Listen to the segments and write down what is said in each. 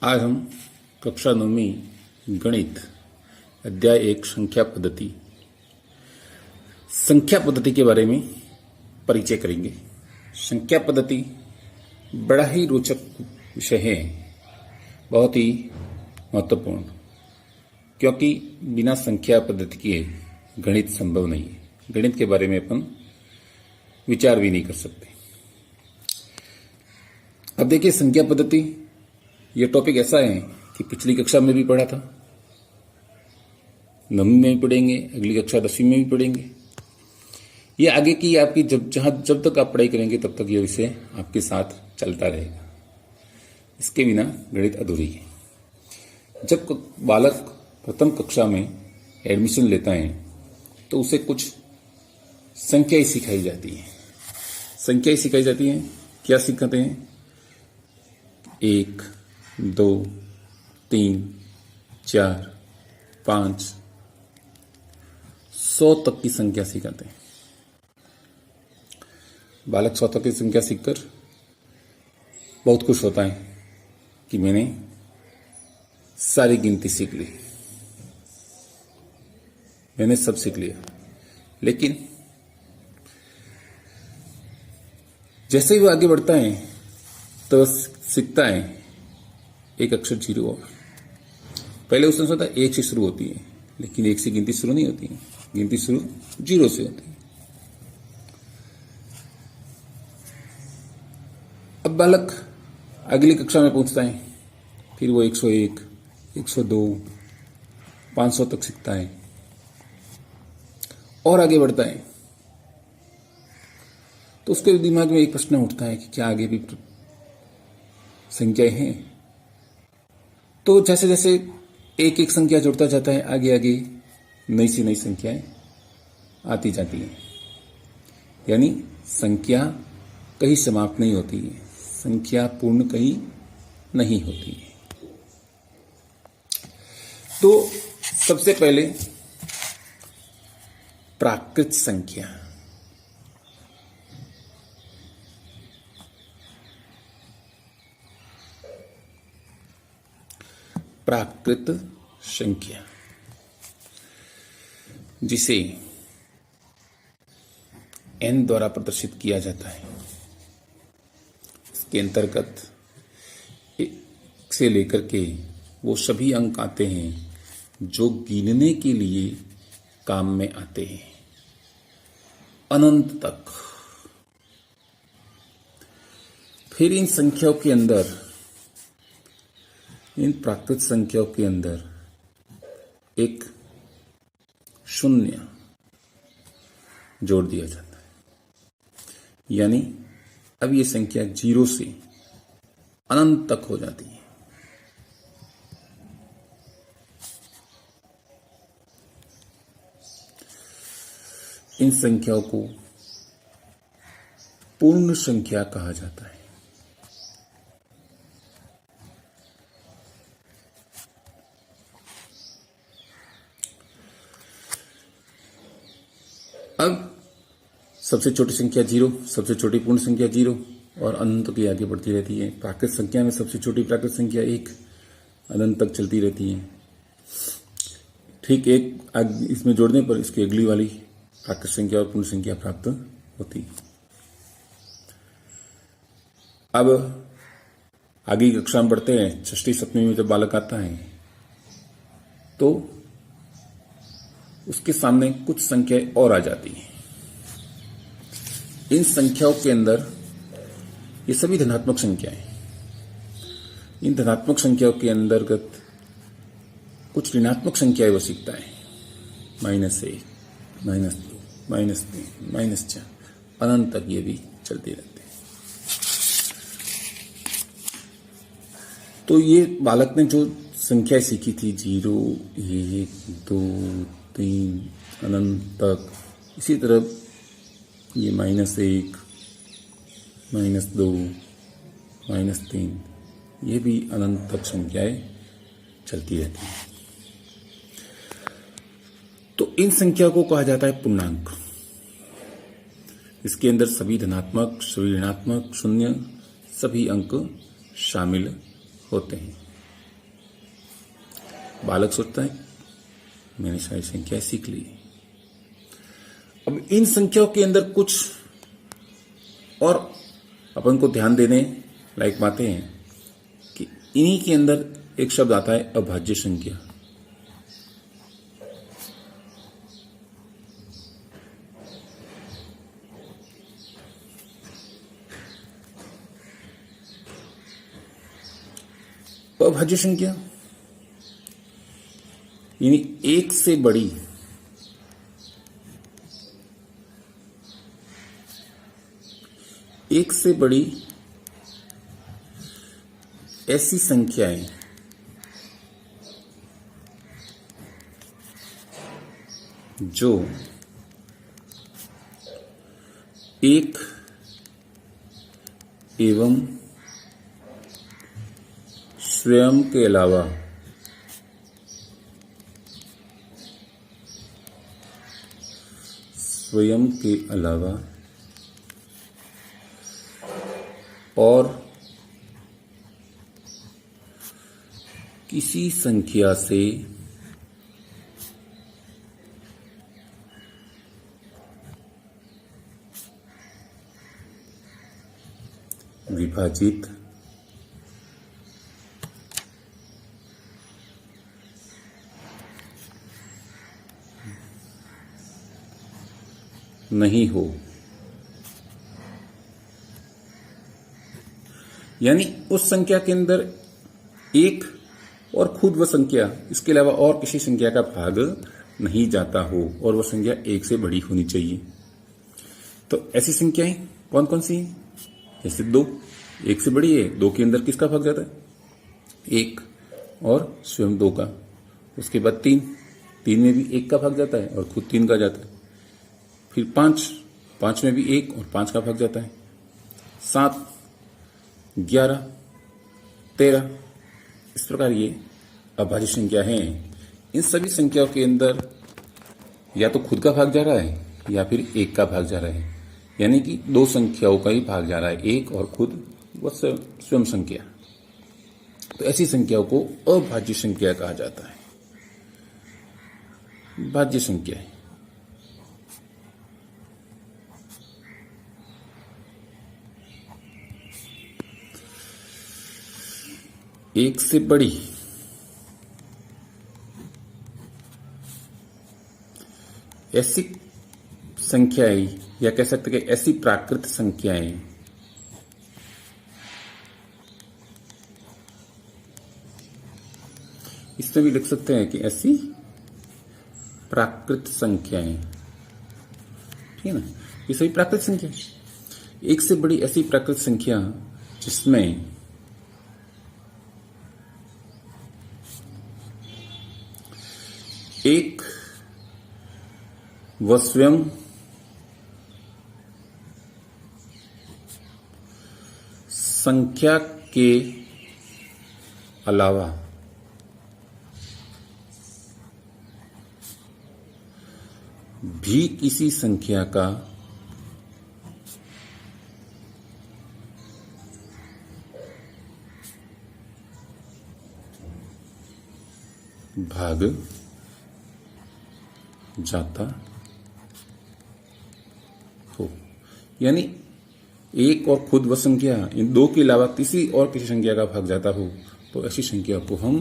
आज हम कक्षा 9वीं गणित अध्याय 1 संख्या पद्धति के बारे में परिचय करेंगे। संख्या पद्धति बड़ा ही रोचक विषय है, बहुत ही महत्वपूर्ण, क्योंकि बिना संख्या पद्धति के गणित संभव नहीं है। गणित के बारे में अपन विचार भी नहीं कर सकते। अब देखिए, संख्या पद्धति ये टॉपिक ऐसा है कि पिछली कक्षा में भी पढ़ा था, 9वीं में भी पढ़ेंगे, अगली कक्षा 10वीं में भी पढ़ेंगे। ये आगे की आपकी जब तक आप पढ़ाई करेंगे तब तक ये विषय आपके साथ चलता रहेगा। इसके बिना गणित अधूरी है। जब बालक प्रथम कक्षा में एडमिशन लेता है तो उसे कुछ संख्याएं सिखाई जाती हैं। संख्याएं सिखाई जाती हैं, क्या सिखाते हैं? 1, 2, 3, 4, 5, 100 तक की संख्या सिखाते हैं। बालक 100 तक की संख्या सीखकर बहुत खुश होता है कि मैंने सारी गिनती सीख ली, मैंने सब सीख लिया। लेकिन जैसे ही वो आगे बढ़ता है तो सीखता है एक अक्षर 0 और। पहले उसने सोचा 1 से शुरू होती है, लेकिन 1 से गिनती शुरू नहीं होती है, गिनती शुरू 0 से होती है। अब बालक अगली कक्षा में पहुंचता है, फिर वो 101, 102, 500 तक सीखता है और आगे बढ़ता है। तो उसके दिमाग में एक प्रश्न उठता है कि क्या आगे भी संख्याएं हैं? तो जैसे जैसे एक एक संख्या जुड़ता जाता है, आगे आगे नई से नई संख्याएं आती जाती हैं। यानी संख्या कहीं समाप्त नहीं होती है, संख्या पूर्ण कहीं नहीं होती है। तो सबसे पहले प्राकृत संख्या। प्राकृत संख्या जिसे n द्वारा प्रदर्शित किया जाता है। इसके अंतर्गत 1 से लेकर के वो सभी अंक आते हैं जो गिनने के लिए काम में आते हैं, अनंत तक। फिर इन संख्याओं के अंदर, इन प्राकृत संख्याओं के अंदर एक 0 जोड़ दिया जाता है। यानी अब ये संख्या 0 से अनंत तक हो जाती है। इन संख्याओं को पूर्ण संख्या कहा जाता है। अब सबसे छोटी संख्या 0, सबसे छोटी पूर्ण संख्या 0 और अनंत की आगे बढ़ती रहती है। प्राकृत संख्या में सबसे छोटी प्राकृत संख्या 1 अनंत तक चलती रहती है। ठीक एक इसमें जोड़ने पर इसकी अगली वाली प्राकृत संख्या और पूर्ण संख्या प्राप्त होती है। अब आगे की कक्षा में बढ़ते हैं। 6वीं 7वीं में जब बालक आता है तो उसके सामने कुछ संख्याएं और आ जाती हैं। इन संख्याओं के अंदर ये सभी धनात्मक संख्याएं। इन धनात्मक संख्याओं के अंतर्गत कुछ ऋणात्मक संख्याएं वो सीखता है। -1, -2, -3, -4, अनंत तक ये भी चलते रहते हैं। तो ये बालक ने जो संख्याएं सीखी थी 0, 1, 2, 3 अनंत तक, इसी तरह ये -1, -2, -3 ये भी अनंत तक संख्याएं चलती रहती हैं। तो इन संख्या को कहा जाता है पूर्णांक। इसके अंदर सभी धनात्मक, सभी ऋणात्मक, शून्य सभी अंक शामिल होते हैं। बालक सोचता है मैंने सारी संख्या सीख ली। अब इन संख्याओं के अंदर कुछ और अपन को ध्यान देने लायक बातें हैं कि इन्हीं के अंदर एक शब्द आता है अभाज्य संख्या। अभाज्य संख्या यानी एक से बड़ी ऐसी संख्याएं जो एक एवं स्वयं के अलावा और किसी संख्या से विभाजित नहीं हो। यानी उस संख्या के अंदर एक और खुद वह संख्या इसके अलावा और किसी संख्या का भाग नहीं जाता हो और वह संख्या एक से बड़ी होनी चाहिए। तो ऐसी संख्याएं कौन कौन सी हैं? जैसे 2 एक से बड़ी है, 2 के अंदर किसका भाग जाता है? 1 और स्वयं 2 का। उसके बाद 3 में भी 1 का भाग जाता है और खुद 3 का जाता है। फिर 5 में भी 1 और 5 का भाग जाता है। 7, 11, 13 इस प्रकार ये अभाज्य संख्या है। इन सभी संख्याओं के अंदर या तो खुद का भाग जा रहा है या फिर 1 का भाग जा रहा है, यानी कि 2 संख्याओं का ही भाग जा रहा है, 1 और खुद व स्वयं संख्या। तो ऐसी संख्याओं को अभाज्य संख्या कहा जाता है। भाज्य संख्या है एक से बड़ी ऐसी संख्याएं या कह सकते कि ऐसी प्राकृत संख्याएं इसमें भी लिख सकते हैं कि ऐसी प्राकृत संख्याएं, ठीक है ना। ये सभी प्राकृत संख्या, एक से बड़ी ऐसी प्राकृत संख्या जिसमें एक व स्वयं संख्या के अलावा भी किसी संख्या का भाग जाता हो। यानी एक और खुद व संख्या इन 2 के अलावा किसी और किसी संख्या का भाग जाता हो तो ऐसी संख्या को हम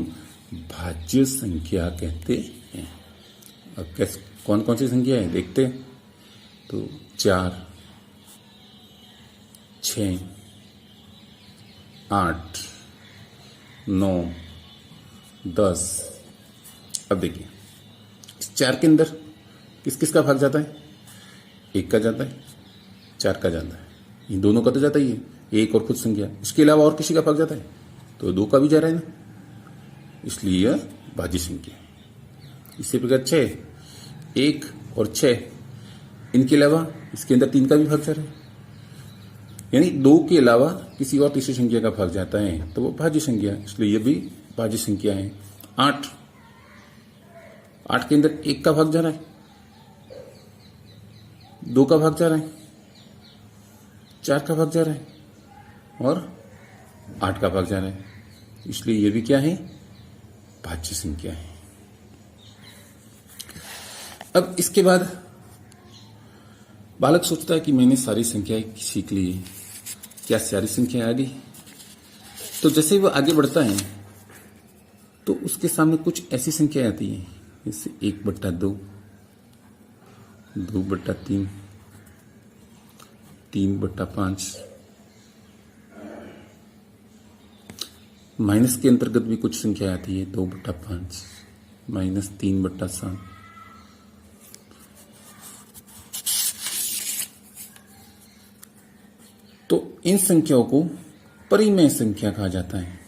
भाज्य संख्या कहते हैं। अब कैसे कौन कौन सी संख्या है देखते हैं। तो 4, 6, 8, 9, 10। अब देखिए इस 4 के अंदर किस किस का भाग जाता है? 1 का जाता है, 4 का जाता है, इन दोनों का तो जाता ही है, 1 और खुद संख्या। इसके अलावा और किसी का भाग जाता है तो 2 का भी जा रहा है ना, इसलिए यह भाज्य संख्या है। इसी प्रकार 6, 1 और 6 इनके अलावा इसके अंदर 3 का भी भाग जा रहा है, यानी 2 के अलावा किसी और तीसरी संख्या का भाग जाता है तो वो भाज्य संख्या है, इसलिए यह भी भाज्य संख्या है। 8 के अंदर 1 का भाग जा रहा है, 2 का भाग जा रहा है, 4 का भाग जा रहा है और 8 का भाग जा रहा है, इसलिए ये भी क्या है? भाज्य संख्या है। अब इसके बाद बालक सोचता है कि मैंने सारी संख्याएं सीख ली, क्या सारी संख्याएं आ गई? तो जैसे ही वो आगे बढ़ता है तो उसके सामने कुछ ऐसी संख्याएं आती हैं, जैसे 1/2, 2/3, 3/5। माइनस के अंतर्गत भी कुछ संख्या आती है, 2/5, -3/7। तो इन संख्याओं को परिमेय संख्या कहा जाता है।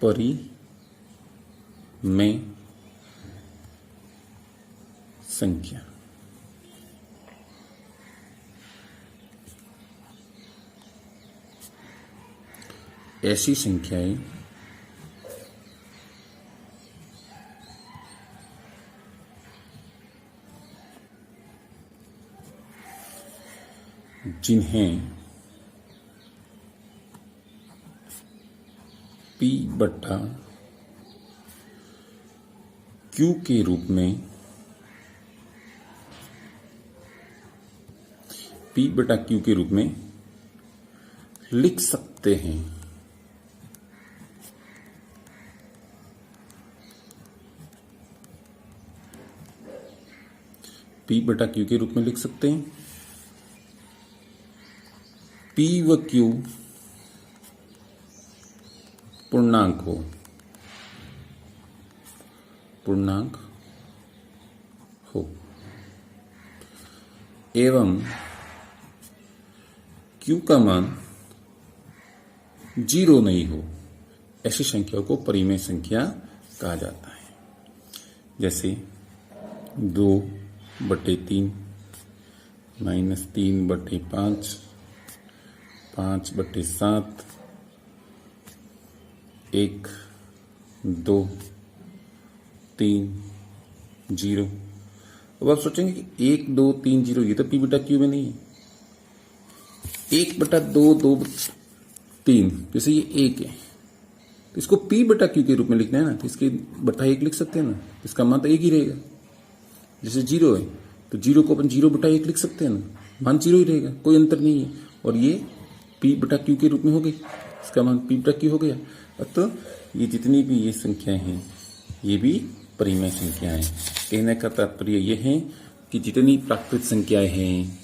परिमेय संख्या। ऐसी संख्याएं जिन्हें P/Q के रूप में P/Q के रूप में लिख सकते हैं। P/Q के रूप में लिख सकते हैं। P व Q पूर्णांक हो एवं Q का मान 0 नहीं हो, ऐसी संख्याओं को परिमेय संख्या कहा जाता है। जैसे 2/3, -3/5, 5/7, 1, 2, 3, 0। अब आप सोचेंगे कि 1, 2, 3, 0 ये तो P/Q में नहीं है। 1/2, 2, 3, जैसे ये 1 है तो इसको P/Q के रूप में लिखना है ना, तो इसके बटा 1 लिख सकते हैं ना, इसका मान तो 1 ही रहेगा। जैसे 0 है तो 0 को अपन 0/1 लिख सकते हैं ना, मान 0 ही रहेगा, कोई अंतर नहीं है। और ये P/Q के रूप में हो गई, इसका मान P/Q हो गया। तो ये जितनी भी ये संख्याएं हैं ये भी परिमेय संख्याएं। कहने का तात्पर्य ये है कि जितनी प्राकृत संख्याएं हैं,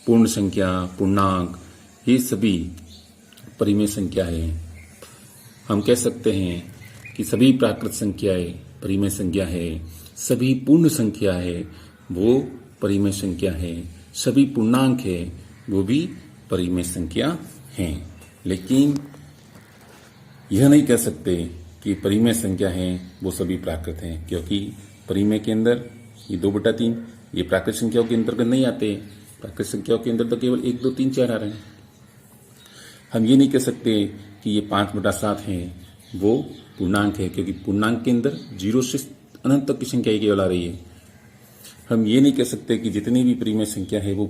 पूर्ण संख्या, पूर्णांक, ये सभी परिमेय संख्या है। हम कह सकते हैं कि सभी प्राकृत संख्याएं परिमेय संख्या है, सभी पूर्ण संख्या है वो परिमेय संख्या है, सभी पूर्णांक है वो भी परिमेय संख्या हैं। लेकिन यह नहीं कह सकते कि परिमेय संख्या है वो सभी प्राकृत हैं, क्योंकि परिमेय के अंदर ये 2/3 ये प्राकृत संख्याओं के अंतर्गत नहीं आते। प्राकृत संख्याओं के अंदर तो केवल 1, 2, 3, 4 आ रहे हैं। हम ये नहीं कह सकते कि ये 5/7 है वो पूर्णांक है, क्योंकि पूर्णांक के अंदर 0 से अनंत तक की संख्या ही केवल आ रही है। हम ये नहीं कह सकते कि जितनी भी परिमेय संख्या है वो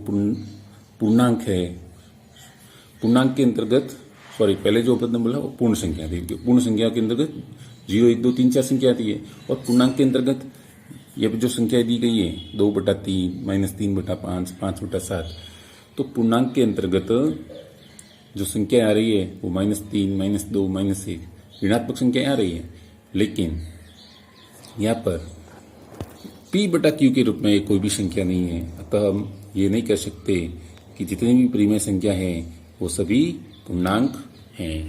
पूर्णांक है। पूर्णांक के अंतर्गत पहले जो उपपद बोला वो पूर्ण संख्या थी। पूर्ण संख्या के अंतर्गत 0, 1, 2, 3, 4 संख्या आती है। और पूर्णांक के अंतर्गत ये जो संख्या दी गई है 2/3, -3/5, 5/7, तो पूर्णांक के अंतर्गत जो संख्या आ रही है वो -3, -2, -1 ऋणात्मक संख्या आ रही है। लेकिन यहाँ पर P/Q के रूप में कोई भी संख्या नहीं है। अतः हम ये नहीं कह सकते कि जितनी भी परिमेय संख्या है वो सभी पूर्णांक हैं।